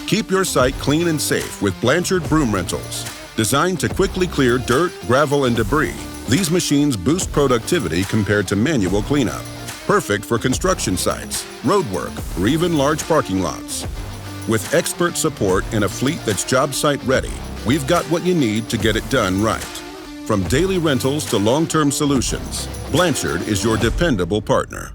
Keep your site clean and safe with Blanchard Broom Rentals. Designed to quickly clear dirt, gravel, and debris, these machines boost productivity compared to manual cleanup. Perfect for construction sites, road work, or even large parking lots. With expert support and a fleet that's job site ready, we've got what you need to get it done right. From daily rentals to long-term solutions, Blanchard is your dependable partner.